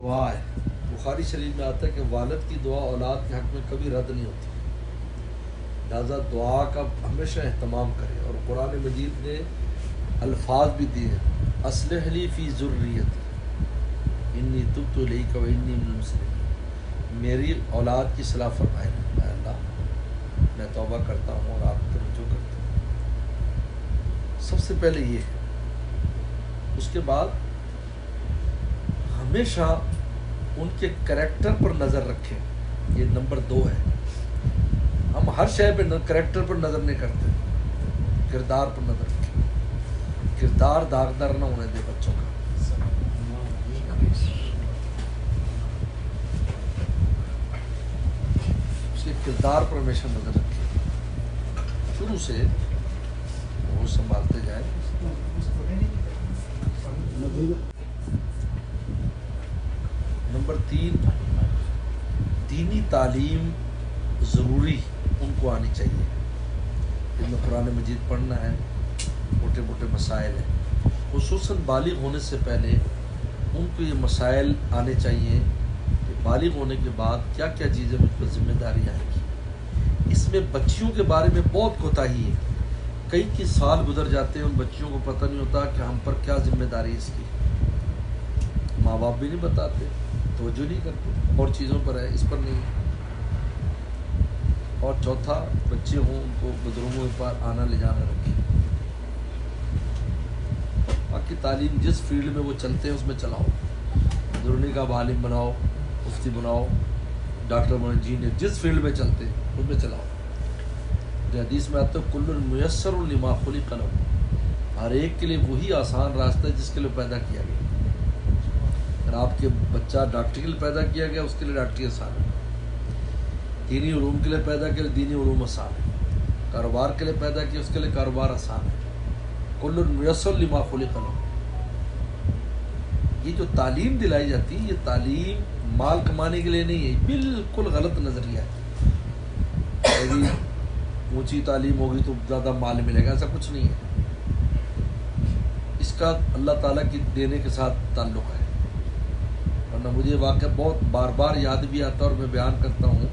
دعا ہے، بخاری شریف میں آتا ہے کہ والد کی دعا اولاد کے حق میں کبھی رد نہیں ہوتی، لہٰذا دعا کا ہمیشہ اہتمام کرے۔ اور قرآن مجید نے الفاظ بھی دیے ہیں، اصلح لی فی ذریتی انی تبت الیک و انی من المسلمین، میری اولاد کی اصلاح فرمائے، اے اللہ میں توبہ کرتا ہوں اور آپ کی رجوع کرتا ہوں۔ سب سے پہلے یہ ہے، اس کے بعد ہمیشہ ان کے کریکٹر پر نظر رکھیں، یہ نمبر 2 ہے۔ ہم ہر شے پہ کریکٹر پر نظر نہیں کرتے، کردار پر نظر رکھیں، کردار داغدار نہ ہونے دے بچوں کا۔ اس کے کردار پر ہمیشہ نظر رکھیں، شروع سے وہ سنبھالتے جائیں۔ نمبر 3، دینی تعلیم ضروری ان کو آنی چاہیے۔ ان میں قرآن مجید پڑھنا ہے، موٹے موٹے مسائل ہیں، خصوصاً بالغ ہونے سے پہلے ان کو یہ مسائل آنے چاہیے کہ بالغ ہونے کے بعد کیا کیا چیزیں مجھ پر ذمہ داری آئیں گی۔ اس میں بچیوں کے بارے میں بہت کوتاہی ہے، کئی سال گزر جاتے ہیں، ان بچیوں کو پتہ نہیں ہوتا کہ ہم پر کیا ذمہ داری اس کی، ماں باپ بھی نہیں بتاتے، توجہ نہیں کرتے، اور چیزوں پر ہے، اس پر نہیں ہے۔ اور چوتھا، بچے ہوں ان کو بزرگوں پر آنا لے جانا رکھیں۔ باقی تعلیم جس فیلڈ میں وہ چلتے ہیں اس میں چلاؤ، ضروری کا عالم بناؤ، مفتی بناؤ، ڈاکٹر بناؤ، انجینئر، جس فیلڈ میں چلتے ہیں اس میں چلاؤ۔ جو حدیث میں آتا ہے کل میسر لما خلق لہ، ہر ایک کے لیے وہی آسان راستہ ہے جس کے لیے پیدا کیا گیا۔ اگر آپ کے بچہ ڈاکٹری کے لیے پیدا کیا گیا، اس کے لیے ڈاکٹری آسان ہے، دینی علوم کے لیے پیدا کیا، دینی علوم آسان ہے، کاروبار کے لیے پیدا کیا، اس کے لیے کاروبار آسان ہے۔ کل میسر لما خلق لہ۔ یہ جو تعلیم دلائی جاتی ہے، یہ تعلیم مال کمانے کے لیے نہیں ہے، بالکل غلط نظریہ ہے۔ میری اونچی تعلیم ہوگی تو زیادہ مال ملے گا، ایسا کچھ نہیں ہے۔ اس کا اللہ تعالیٰ کی دینے کے ساتھ تعلق ہے۔ ورنہ مجھے واقعہ بہت بار بار یاد بھی آتا ہے اور میں بیان کرتا ہوں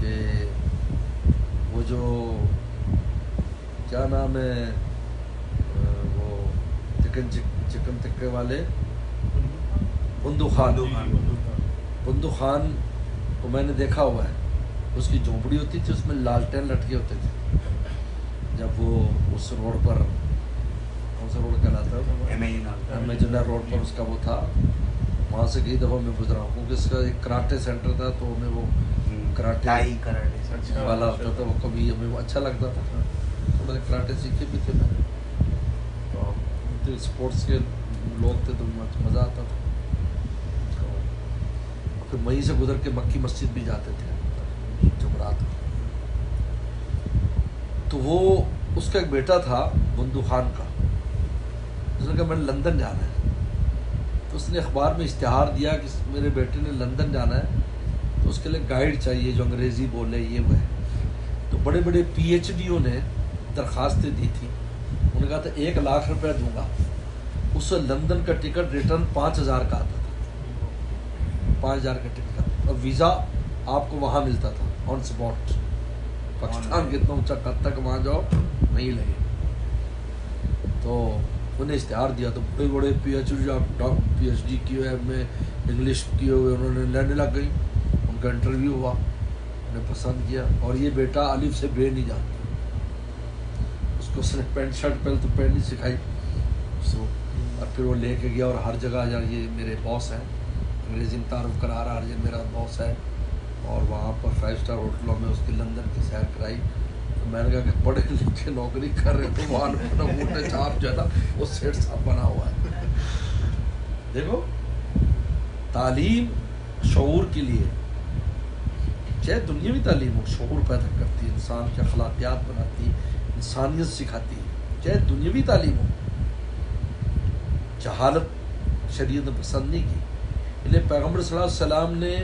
کہ وہ جو کیا نام ہے، وہ چکن ٹکے والے بندو خان کو میں نے دیکھا ہوا ہے، اس کی جھونپڑی ہوتی تھی، اس میں لالٹین لٹکے ہوتے تھے۔ جب وہ اس روڈ پر، کون سا روڈ کہلاتا ہے، امیجنر روڈ پر اس کا وہ تھا، وہاں سے کئی دفعہ میں گزرا ہوں، کیونکہ اس کا ایک کراٹے سینٹر تھا، تو ہمیں وہ کراٹے والا ہوتا تھا، وہ کبھی ہمیں اچھا لگتا تھا، تو میں نے کراٹے سیکھے بھی تھے، میں تو اسپورٹس کے لوگ تھے تو مزہ آتا تھا۔ پھر وہیں سے گزر کے مکی مسجد بھی جاتے تھے جمعرات کو۔ تو وہ اس کا ایک بیٹا تھا بندو خان کا، اس نے کہا میں نے لندن جانا ہے، تو اس نے اخبار میں اشتہار دیا کہ میرے بیٹے نے لندن جانا ہے، تو اس کے لیے گائیڈ چاہیے جو انگریزی بولے، یہ وہ ہے۔ تو بڑے بڑے پی ایچ ڈیوں نے درخواستیں دی تھی، انہوں نے کہا تھا 1,00,000 روپے دوں گا۔ اس سے لندن کا ٹکٹ ریٹرن 5,000 کا آتا تھا، 5,000 کا ٹکٹ آتا، اور ویزا آپ کو وہاں ملتا تھا آن اسپاٹ۔ پاکستان کے اتنا اونچا قد تک وہاں جاؤ نہیں لگے۔ تو انہیں اشتہار دیا، تو بڑے بڑے پی ایچ ڈی کیے ہوئے میں انگلش کیے ہوئے انہوں نے لینے لگ گئی، ان کا انٹرویو ہوا، انہیں پسند کیا، اور یہ بیٹا الف سے بے نہیں جانتا، اس کو اس نے پینٹ شرٹ پہلے تو پینٹ نہیں سکھائی، اور پھر وہ لے کے گیا، اور ہر جگہ یار یہ میرے باس ہیں، انگریزی میں تعارف کرا رہا، یہ میرا باس ہے، اور وہاں پر 5 اسٹار ہوٹلوں میں اس کی لندن کی سیر کرائی۔ تو میں نے کہا کہ پڑھے لکھے نوکری کر رہے تو وہاں موٹے چھاپ جو ہے نا وہ سیٹ صاحب بنا ہوا ہے۔ دیکھو تعلیم شعور کے لیے، چاہے دنیاوی تعلیم ہو، شعور پیدا کرتی ہے، انسان کے اخلاقیات بناتی ہے، انسانیت سکھاتی ہے، چاہے دنیاوی تعلیم ہو۔ جہالت شریعت نے پسند نہیں کی، اس لیے پیغمبر صلی اللہ علیہ وسلم نے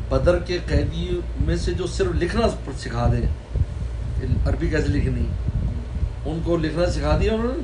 بدر کے قیدی میں سے جو صرف لکھنا سکھا دے، عربی کیسے لکھنی، ان کو لکھنا سکھا دیا انہوں نے،